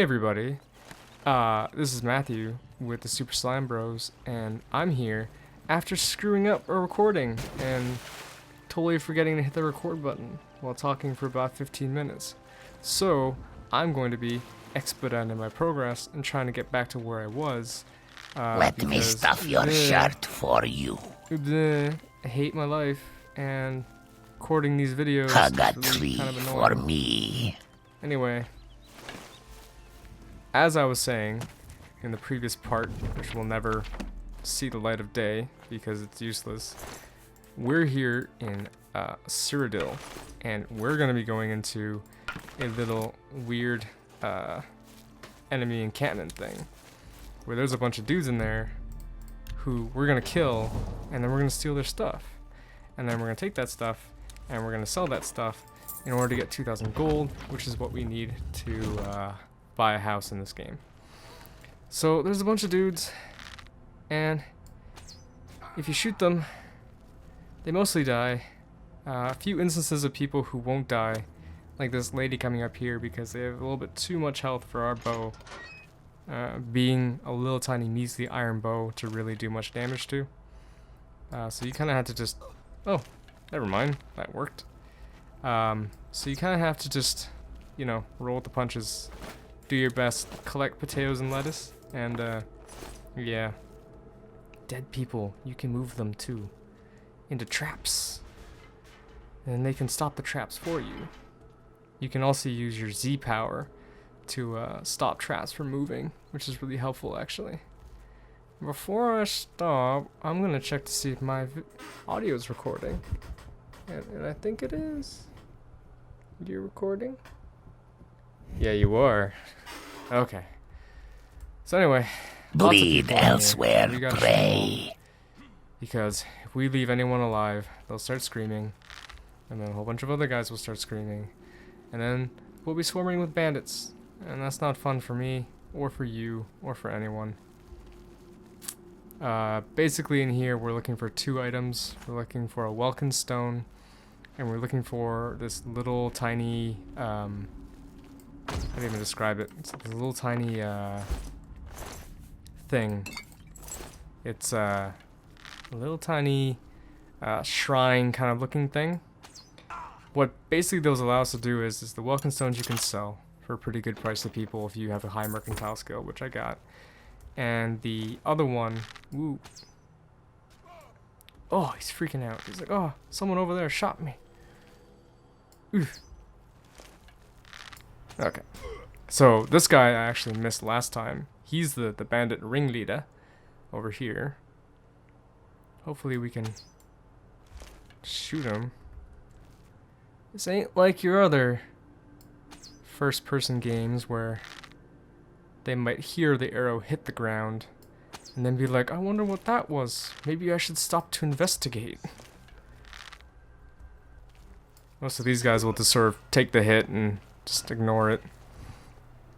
everybody, this is Matthew with the Super Slime Bros, and I'm here after screwing up a recording and totally forgetting to hit the record button while talking for about 15 minutes. So I'm going to be expediting my progress and trying to get back to where I was. Let me stuff your shirt for you. I hate my life, and recording these videos Hug a is really tree kind of for annoying. me. Anyway, as I was saying in the previous part, which will never see the light of day because it's useless, we're here in Cyrodiil, and we're going to be going into a little weird enemy encampment thing, where there's a bunch of dudes in there who we're going to kill, and then we're going to steal their stuff. And then we're going to take that stuff, and we're going to sell that stuff in order to get 2,000 gold, which is what we need to buy a house in this game. So there's a bunch of dudes, and if you shoot them, they mostly die. A few instances of people who won't die, like this lady coming up here because they have a little bit too much health for our bow, being a little tiny measly iron bow to really do much damage to. So you kind of have to just... Oh, never mind, that worked. So you kind of have to just, you know, roll with the punches, do your best, collect potatoes and lettuce, and yeah. Dead people, you can move them too into traps, and they can stop the traps for you. You can also use your Z power to stop traps from moving, which is really helpful actually. Before I stop, I'm gonna check to see if my audio is recording, and I think it is. You're recording? Yeah, you are. Okay. So anyway, Bleed elsewhere, pray. Because if we leave anyone alive, they'll start screaming, and then a whole bunch of other guys will start screaming, and then we'll be swarming with bandits, and that's not fun for me, or for you, or for anyone. Basically in here we're looking for two items. We're looking for a Welkin stone, and we're looking for this little tiny, how do you even describe it? It's a little tiny, thing. It's a little tiny, shrine kind of looking thing. What basically those allow us to do is the Welkin stones you can sell for a pretty good price to people if you have a high mercantile skill, which I got. And the other one, woo. Oh, he's freaking out. He's like, oh, someone over there shot me. Oof. Okay. So this guy I actually missed last time. He's the bandit ringleader over here. Hopefully we can shoot him. This ain't like your other first-person games where they might hear the arrow hit the ground and then be like, I wonder what that was. Maybe I should stop to investigate. Most of these guys will just sort of take the hit and just ignore it.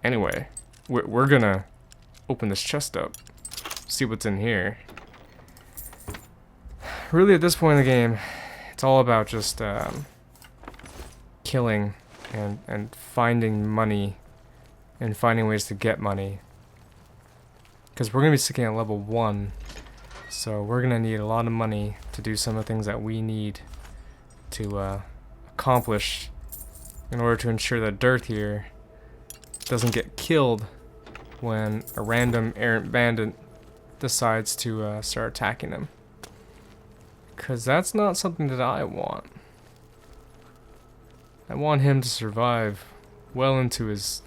Anyway, we're gonna open this chest up, see what's in here. Really, at this point in the game, it's all about just killing and finding money and finding ways to get money. Because we're going to be sticking at level 1, so we're going to need a lot of money to do some of the things that we need to accomplish in order to ensure that Derth here doesn't get killed when a random errant bandit decides to start attacking him. Because that's not something that I want. I want him to survive well into his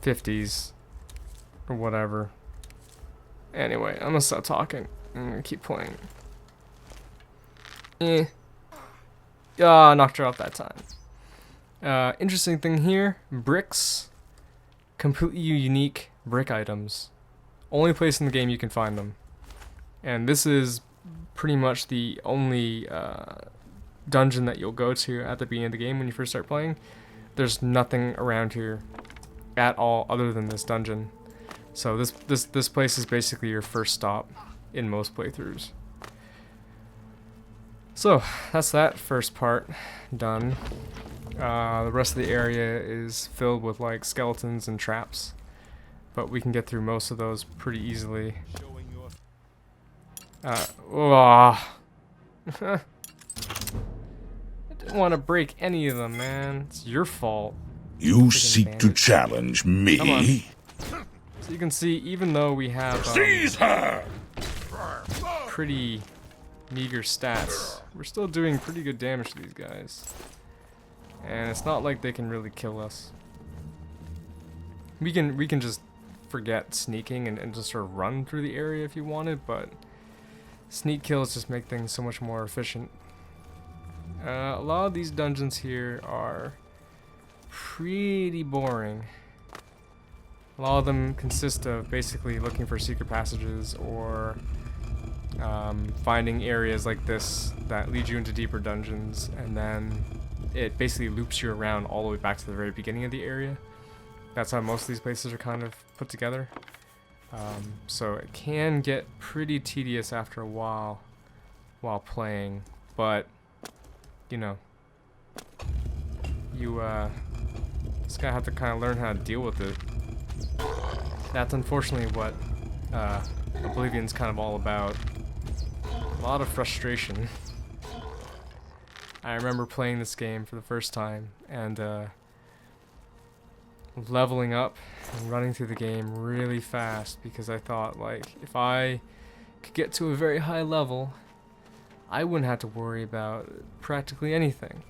50s or whatever. Anyway, I'm gonna stop talking. I'm gonna keep playing. Ah, knocked her off that time. Interesting thing here, bricks. Completely unique brick items. Only place in the game you can find them. And this is pretty much the only dungeon that you'll go to at the beginning of the game when you first start playing. There's nothing around here at all other than this dungeon. So this place is basically your first stop in most playthroughs. So that's that first part done. The rest of the area is filled with like skeletons and traps, but we can get through most of those pretty easily. I didn't want to break any of them, man. It's your fault. You seek to challenge me? Come on. So you can see, even though we have Seize her! pretty meager stats, we're still doing pretty good damage to these guys. And it's not like they can really kill us. We can just forget sneaking and just sort of run through the area if you wanted, but sneak kills just make things so much more efficient. A lot of these dungeons here are pretty boring. A lot of them consist of basically looking for secret passages or finding areas like this that lead you into deeper dungeons, and then it basically loops you around all the way back to the very beginning of the area. That's how most of these places are kind of put together. So it can get pretty tedious after a while playing, but you know, you just gotta have to kind of learn how to deal with it. That's unfortunately what Oblivion's kind of all about. A lot of frustration. I remember playing this game for the first time and leveling up and running through the game really fast because I thought, like, if I could get to a very high level, I wouldn't have to worry about practically anything.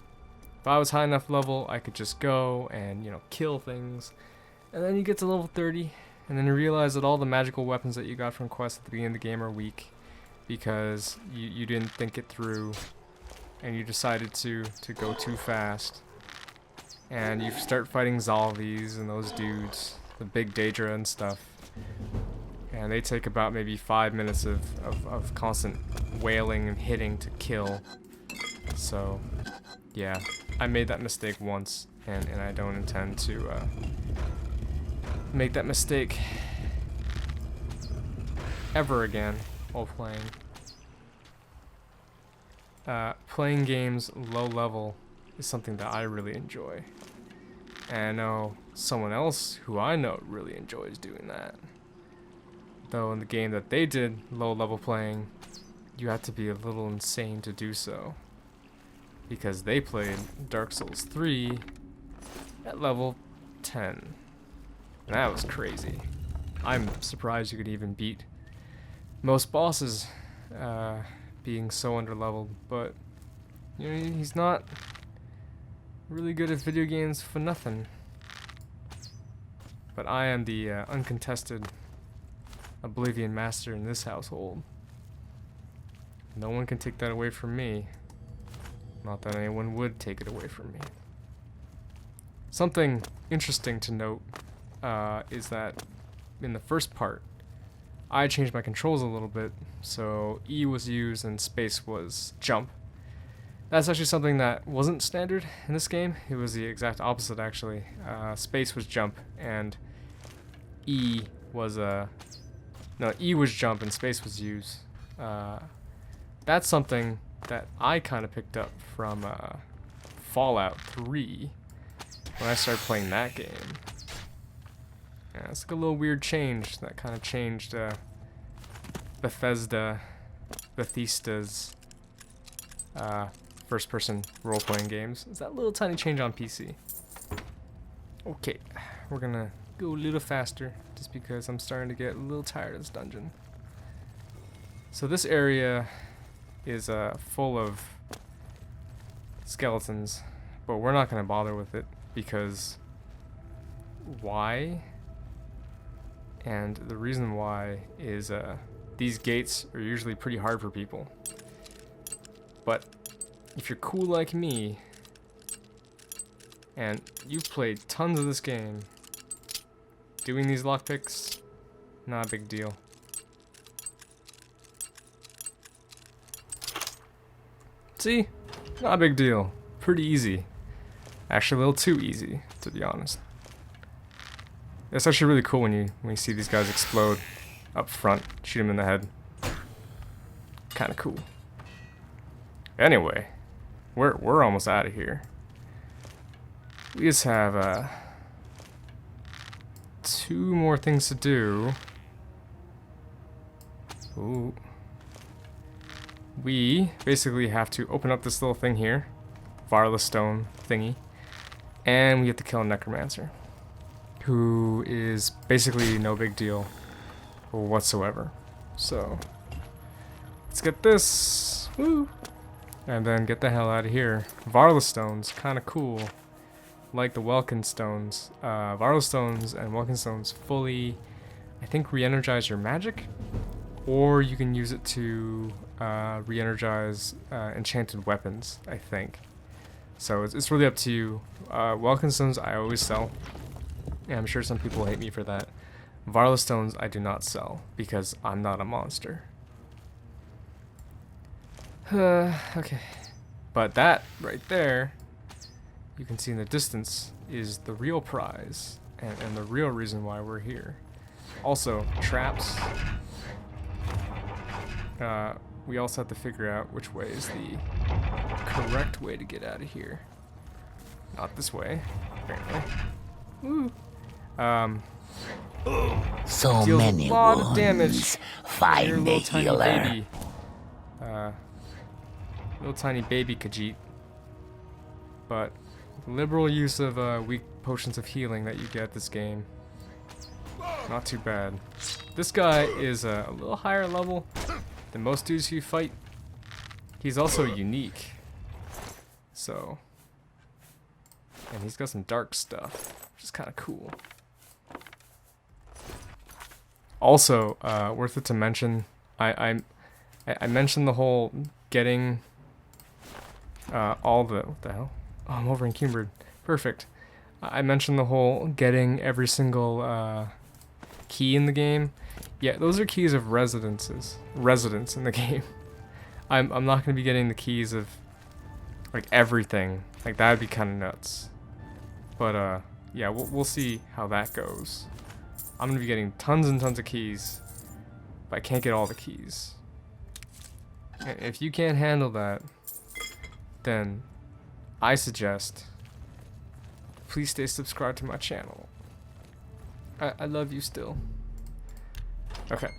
If I was high enough level, I could just go and, you know, kill things. And then you get to level 30, and then you realize that all the magical weapons that you got from quests at the beginning of the game are weak because you didn't think it through and you decided to go too fast. And you start fighting zombies and those dudes, the big Daedra and stuff. And they take about maybe 5 minutes of constant wailing and hitting to kill. So, yeah, I made that mistake once, and I don't intend to make that mistake ever again while playing. Playing games low level is something that I really enjoy. And I know someone else who I know really enjoys doing that. Though in the game that they did low level playing, you have to be a little insane to do so. Because they played Dark Souls 3 at level 10. And that was crazy. I'm surprised you could even beat most bosses being so underleveled, but you know, he's not really good at video games for nothing. But I am the uncontested Oblivion master in this household. No one can take that away from me. Not that anyone would take it away from me. Something interesting to note is that in the first part, I changed my controls a little bit, so E was used and space was jump. That's actually something that wasn't standard in this game. It was the exact opposite, actually. Space was jump, and E was E was jump and space was use. That's something that I kind of picked up from Fallout 3 when I started playing that game. Yeah, it's like a little weird change that kind of changed Bethesda's first-person role-playing games. It's that little tiny change on PC. Okay, we're gonna go a little faster just because I'm starting to get a little tired of this dungeon. So this area is full of skeletons, but we're not gonna bother with it because why? And the reason why is these gates are usually pretty hard for people. But if you're cool like me, and you've played tons of this game, doing these lockpicks, not a big deal. See? Not a big deal. Pretty easy. Actually, a little too easy, to be honest. It's actually really cool when you see these guys explode up front, shoot them in the head. Kind of cool. Anyway, we're almost out of here. we just have 2 more things to do. Ooh. We basically have to open up this little thing here, Varla stone thingy, and we have to kill a necromancer, who is basically no big deal whatsoever. So let's get this, woo, and then get the hell out of here. Varla stones, kind of cool, like the Welkin stones. Varla stones and Welkin stones fully, I think, re-energize your magic, or you can use it to re-energize enchanted weapons, I think. So it's really up to you. Welkin stones I always sell. Yeah, I'm sure some people hate me for that. Varla stones I do not sell because I'm not a monster. Okay. But that right there, you can see in the distance, is the real prize and the real reason why we're here. Also, traps. We also have to figure out which way is the correct way to get out of here. Not this way, apparently. Woo. So Deals many a lot wounds. of damage. Your Find the little tiny healer. baby. Little tiny baby Khajiit. But liberal use of weak potions of healing that you get this game. Not too bad. This guy is a little higher level than most dudes you fight. He's also unique. So, and he's got some dark stuff, which is kind of cool. Also, worth it to mention, I mentioned the whole getting all the, what the hell? Oh, I'm over in Cumbered. Perfect. I mentioned the whole getting every single key in the game. Yeah, those are keys of residence in the game. I'm not gonna be getting the keys of like everything. Like that'd be kind of nuts. But yeah, we'll see how that goes. I'm gonna be getting tons and tons of keys, but I can't get all the keys. And if you can't handle that, then I suggest please stay subscribed to my channel. I love you still. Okay.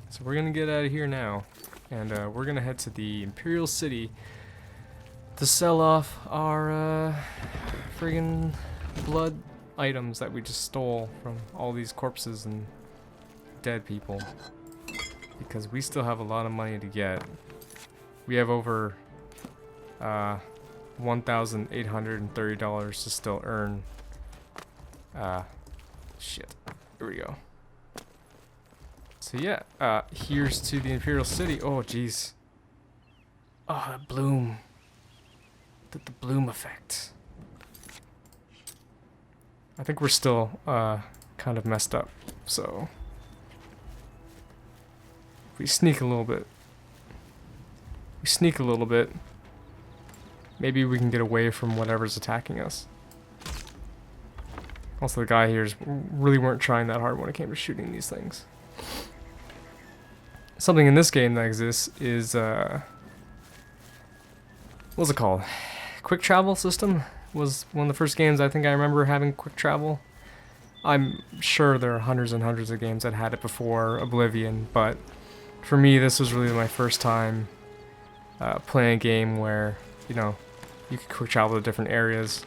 So we're gonna get out of here now, and we're gonna head to the Imperial City to sell off our friggin' blood items that we just stole from all these corpses and dead people, because we still have a lot of money to get. We have over $1,830 to still earn. Shit. Here we go. So yeah, here's to the Imperial City. Oh jeez. Oh, that bloom. The bloom effect. I think we're still kind of messed up, so if we sneak a little bit, maybe we can get away from whatever's attacking us. Also, the guy here really weren't trying that hard when it came to shooting these things. Something in this game that exists is what's it called? Quick travel system was one of the first games I think I remember having quick travel. I'm sure there are hundreds and hundreds of games that had it before Oblivion, but for me this was really my first time playing a game where, you know, you could quick travel to different areas.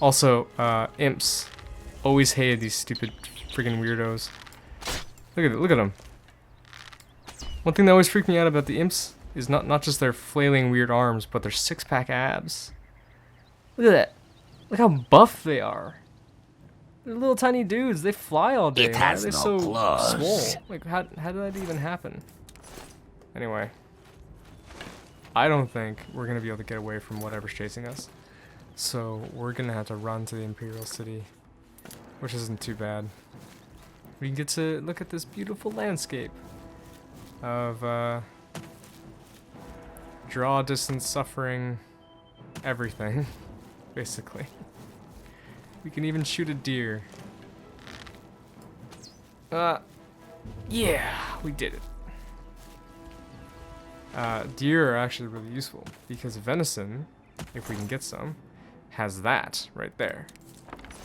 Also, imps. Always hated these stupid freaking weirdos. Look at them. One thing that always freaked me out about the imps is not just their flailing weird arms, but their six-pack abs. Look at that. Look how buff they are. They're little tiny dudes. They fly all day. It Why has are they no so claws. swole? Like, how did that even happen? Anyway. I don't think we're going to be able to get away from whatever's chasing us. So we're going to have to run to the Imperial City, which isn't too bad. We can get to look at this beautiful landscape of draw distance, suffering, everything, basically. We can even shoot a deer. Yeah, we did it. Deer are actually really useful because venison, if we can get some, has that right there.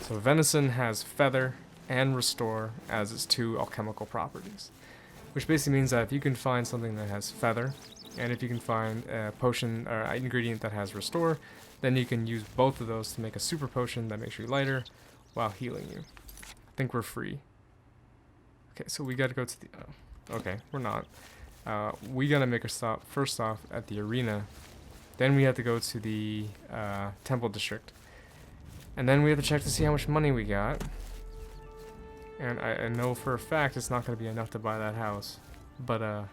So venison has feather and restore as its 2 alchemical properties, which basically means that if you can find something that has feather, and if you can find a potion or an ingredient that has restore, then you can use both of those to make a super potion that makes you lighter while healing you. I think we're free. Okay, so we gotta go to the... okay, we're not. We gotta make a stop first off at the arena. Then we have to go to the temple district. And then we have to check to see how much money we got. And I know for a fact it's not going to be enough to buy that house. But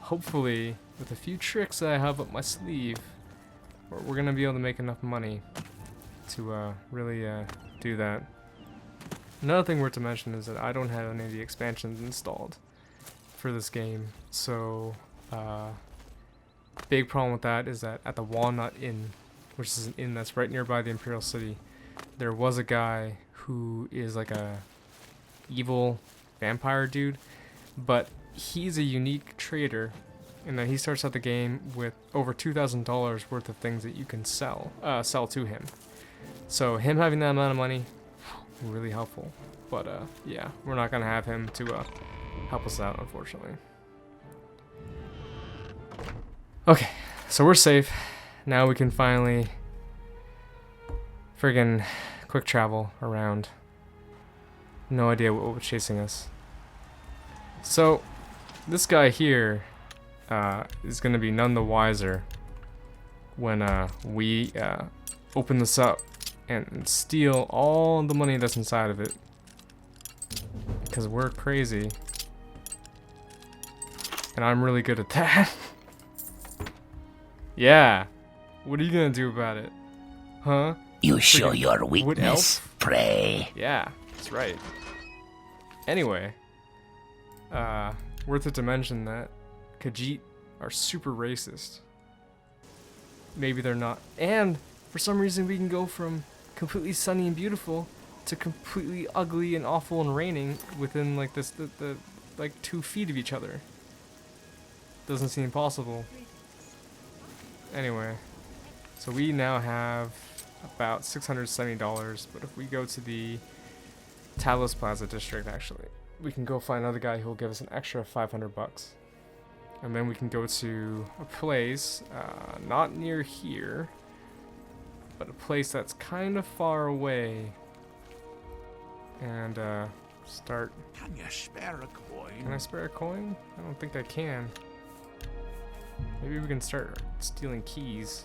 hopefully, with a few tricks that I have up my sleeve, we're going to be able to make enough money to really do that. Another thing worth to mention is that I don't have any of the expansions installed for this game. So, big problem with that is that at the Walnut Inn, which is an inn that's right nearby the Imperial City, there was a guy who is like a evil vampire dude, but he's a unique trader in that he starts out the game with over $2,000 worth of things that you can sell to him. So him having that amount of money, really helpful. But yeah, we're not gonna have him to help us out, unfortunately. Okay, so we're safe. Now we can finally friggin' quick travel around. No idea what was chasing us. So, this guy here is gonna be none the wiser when we open this up and steal all the money that's inside of it. Because we're crazy. And I'm really good at that. Yeah. What are you gonna do about it? Huh? You show your weakness, prey. Yeah, that's right. Anyway, worth it to mention that Khajiit are super racist. Maybe they're not. And for some reason we can go from completely sunny and beautiful to completely ugly and awful and raining within like the like 2 feet of each other. Doesn't seem possible. Anyway, so we now have about $670, but if we go to the Talos Plaza district, actually, we can go find another guy who will give us an extra $500, and then we can go to a place not near here, but a place that's kind of far away, and start. Can you spare a coin? Can I spare a coin? I don't think I can. Maybe we can start stealing keys.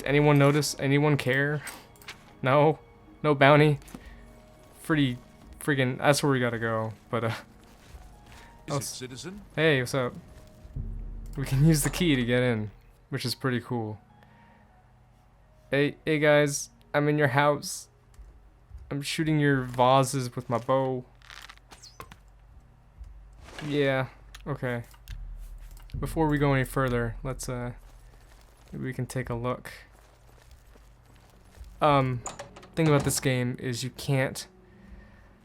Anyone notice? Anyone care? No? No bounty? Pretty friggin', that's where we gotta go, but Is it citizen? Hey, what's up? We can use the key to get in, which is pretty cool. Hey guys, I'm in your house. I'm shooting your vases with my bow. Yeah, okay. Before we go any further, let's maybe we can take a look. Thing about this game is you can't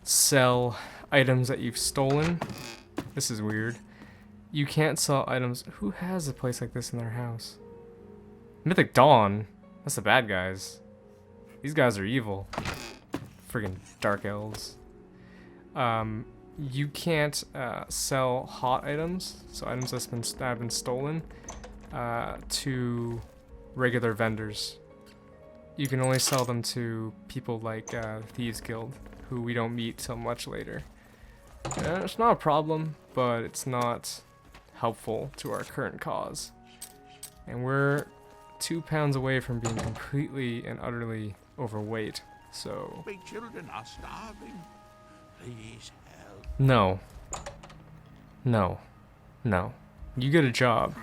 sell items that you've stolen. This is weird. You can't sell items. Who has a place like this in their house? Mythic Dawn. That's the bad guys. These guys are evil. Friggin' dark elves. You can't sell hot items, so items that have been stolen, to regular vendors. You can only sell them to people like Thieves Guild, who we don't meet till much later. It's not a problem, but it's not helpful to our current cause. And we're 2 pounds away from being completely and utterly overweight, so... My children are starving. Please help. No. No. No. You get a job.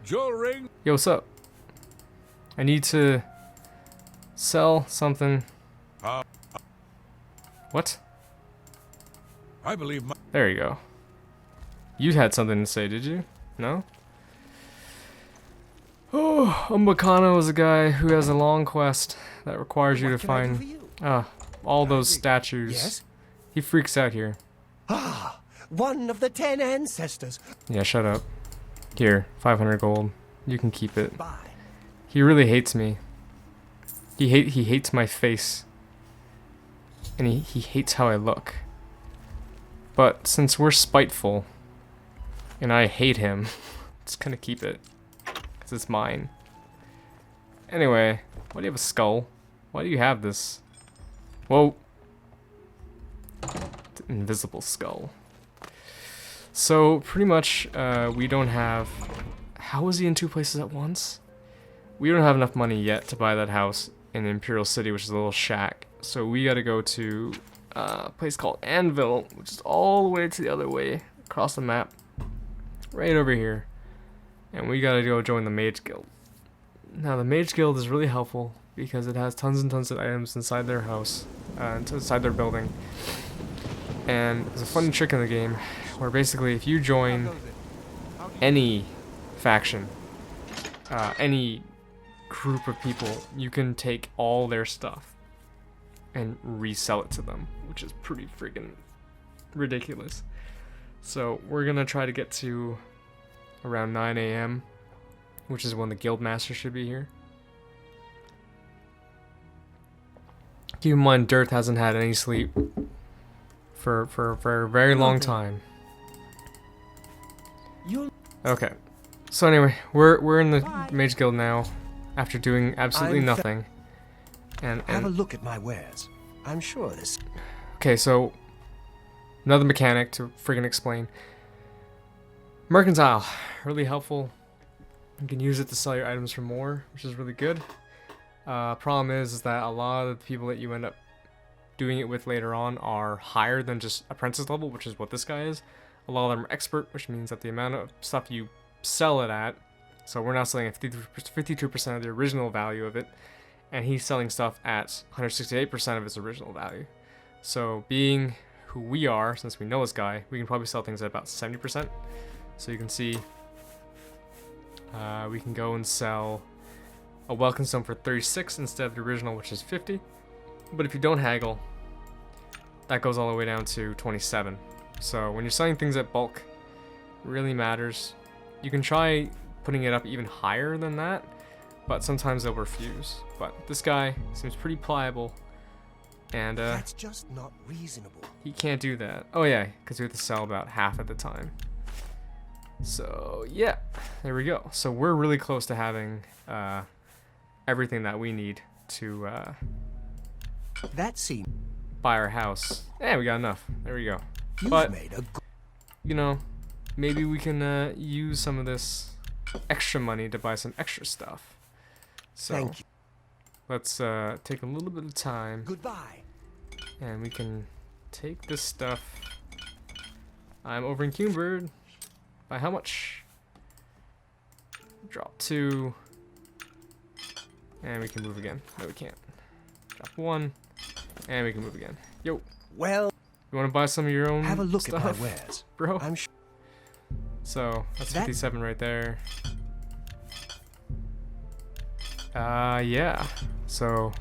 Joel ring. Yo, what's up? I need to sell something. What? I believe my... There you go. You had something to say, did you? No? Oh, Umbakano is a guy who has a long quest that requires you to find all those statues. Yes? He freaks out here. Ah, one of the 10 ancestors. Yeah, shut up. Here, 500 gold. You can keep it. Bye. He really hates me. He hates my face. And he hates how I look. But since we're spiteful, and I hate him, just gonna keep it. Because it's mine. Anyway, why do you have a skull? Why do you have this? Whoa. It's an invisible skull. So, pretty much, we don't have... How is he in two places at once? We don't have enough money yet to buy that house in Imperial City, which is a little shack. So we gotta go to a place called Anvil, which is all the way to the other way, across the map. Right over here. And we gotta go join the Mage Guild. Now the Mage Guild is really helpful because it has tons and tons of items inside their house, inside their building. And there's a funny trick in the game where basically if you join any faction, any group of people, you can take all their stuff and resell it to them, which is pretty freaking ridiculous. So we're gonna try to get to around 9 a.m., which is when the guild master should be here. Keep in mind, Derth hasn't had any sleep for a very long time. Okay, so anyway, we're in the Mage Guild now, after doing absolutely nothing. And Have a look at my wares. I'm sure this... Okay, so another mechanic to friggin' explain. Mercantile, really helpful. You can use it to sell your items for more, which is really good. Problem is that a lot of the people that you end up doing it with later on are higher than just apprentice level, which is what this guy is. A lot of them are expert, which means that the amount of stuff you sell it at, so we're now selling at 52% of the original value of it, and he's selling stuff at 168% of its original value. So being who we are, since we know this guy, we can probably sell things at about 70%. So you can see we can go and sell a welcome stone for 36 instead of the original, which is 50. But if you don't haggle, that goes all the way down to 27. So when you're selling things at bulk, it really matters. You can try putting it up even higher than that, but sometimes they'll refuse. But this guy seems pretty pliable, and That's just not reasonable. he can't do that. Oh yeah, because we have to sell about half at the time. So yeah, there we go. So we're really close to having everything that we need to That seems... buy our house. Yeah, we got enough. There we go. You've But made a... you know, maybe we can use some of this extra money to buy some extra stuff. So Thank you. let's take a little bit of time, Goodbye. and we can take this stuff. I'm over in Cumbered. By how much? Drop 2. And we can move again. No, we can't. Drop 1. And we can move again. Yo, Well, you want to buy some of your own have a look stuff, at my wares. bro? I'm sure... So, that's That- 57 right there. Yeah. So,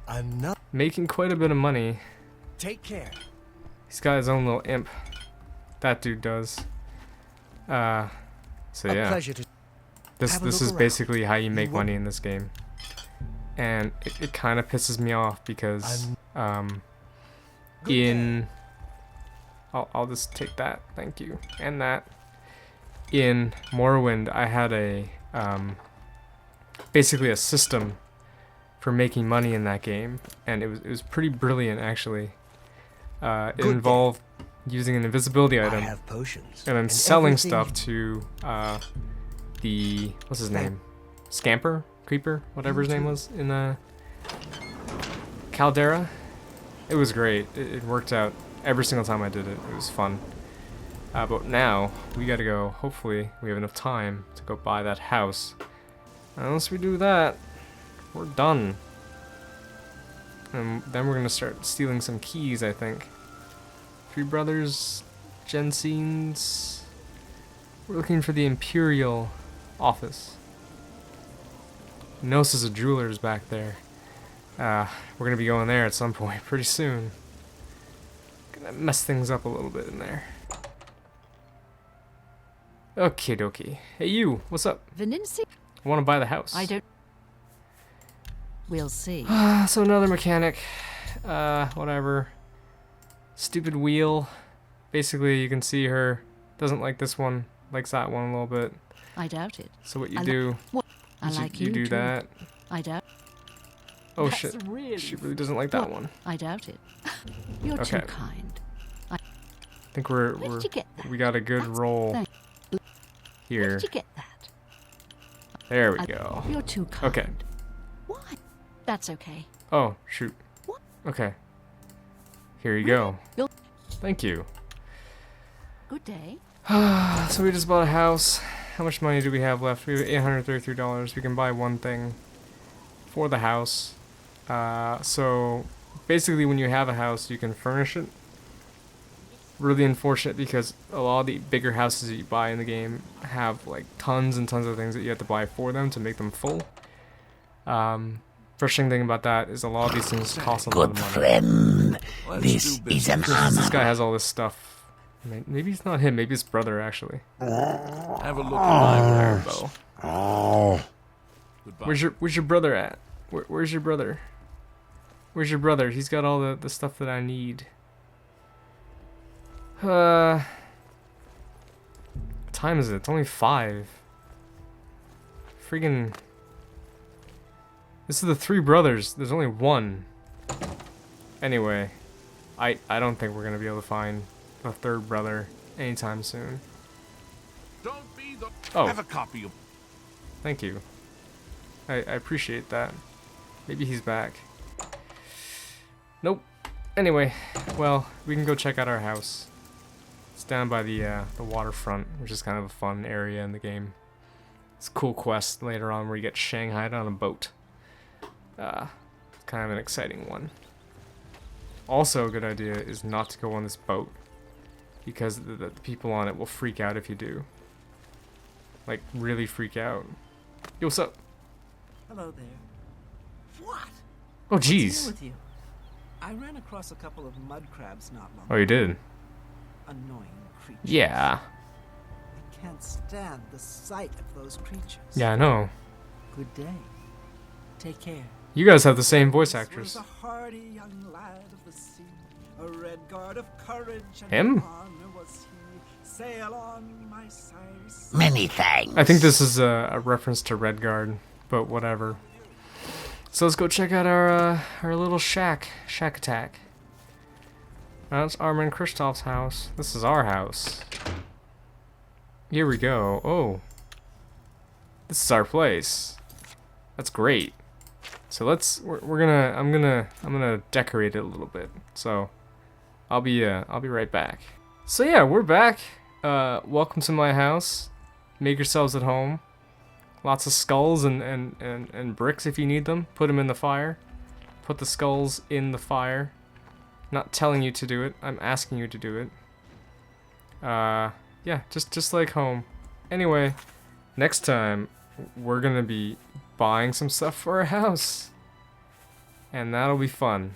Enough. making quite a bit of money. Take care. He's got his own little imp. That dude does. So A yeah. pleasure to... This have a this look is around. basically how you make won't- money in this game. And it kind of pisses me off because Good in I'll just take that, thank you, and that. In Morrowind, I had a basically a system for making money in that game, and it was pretty brilliant actually. It Good involved using an invisibility I item have potions. and then and selling everything stuff you- to the what's his Thank- name, Scamper, Creeper, whatever his You name too. was in Caldera. It was great. It worked out every single time I did it. It was fun. But now we gotta go. Hopefully we have enough time to go buy that house. Unless we do that, we're done. And then we're gonna start stealing some keys, I think. Three Brothers, Jensen's. We're looking for the Imperial office. Gnosis of Jewelers back there. We're gonna be going there at some point pretty soon. Gonna mess things up a little bit in there. Okie dokie. Hey you, what's up? Veninci? I wanna buy the house. I don't. We'll see. So another mechanic. Whatever. Stupid wheel. Basically, you can see her doesn't like this one, likes that one a little bit. I doubt it. So what you do? I is like you you do too. that. I doubt. Oh That's shit! really She really doesn't like that one. I doubt it. You're Okay. too kind. I think Where did you get that? we got a good That's- roll thank- Where here. did you get that? There we go. You're too kind. Okay. Why? That's okay. Oh shoot. What? Okay. Here you go. You'll- Thank you. Good day. So we just bought a house. How much money do we have left? We have $833. We can buy one thing for the house. So basically when you have a house, you can furnish it. Really unfortunate because a lot of the bigger houses that you buy in the game have like tons and tons of things that you have to buy for them to make them full. Frustrating thing about that is a lot of these things cost a lot Good of money. friend, Let's this do is an business. honor. This guy has all this stuff. Maybe it's not him, maybe his brother actually. Have a look at my wares. Oh. Goodbye. Where's your brother at? Where's your brother? Where's your brother? He's got all the stuff that I need. What time is it? It's only 5. Freaking. This is the 3 brothers. There's only 1. Anyway, I don't think we're gonna be able to find a 3rd brother anytime soon. Don't be the. Oh. Have a copy of. Thank you. I appreciate that. Maybe he's back. Nope. Anyway, well, we can go check out our house. It's down by the waterfront, which is kind of a fun area in the game. It's a cool quest later on where you get shanghaied on a boat. It's kind of an exciting one. Also, a good idea is not to go on this boat because the people on it will freak out if you do. Like, really freak out. Yo, what's up? Hello there. What? Oh, What's new jeez. with you? I ran across a couple of mud crabs not long Oh, you did? Annoying creatures. Yeah. I can't stand the sight of those creatures. Yeah, I know. Good day. Take care. You guys have the same voice This actress. was a hardy young lad of the sea, a red guard of courage and Him? honor was he. Sail on, my sires. Many thanks. I think this is a reference to Redguard, but whatever. So let's go check out our little shack attack. That's Armin Kristoff's house. This is our house. Here we go. Oh, this is our place. That's great. So I'm gonna decorate it a little bit. So I'll be right back. So yeah, we're back. Welcome to my house. Make yourselves at home. Lots of skulls and bricks if you need them. Put them in the fire. Put the skulls in the fire. Not telling you to do it. I'm asking you to do it. Yeah, just like home. Anyway, next time we're gonna be buying some stuff for our house. And that'll be fun.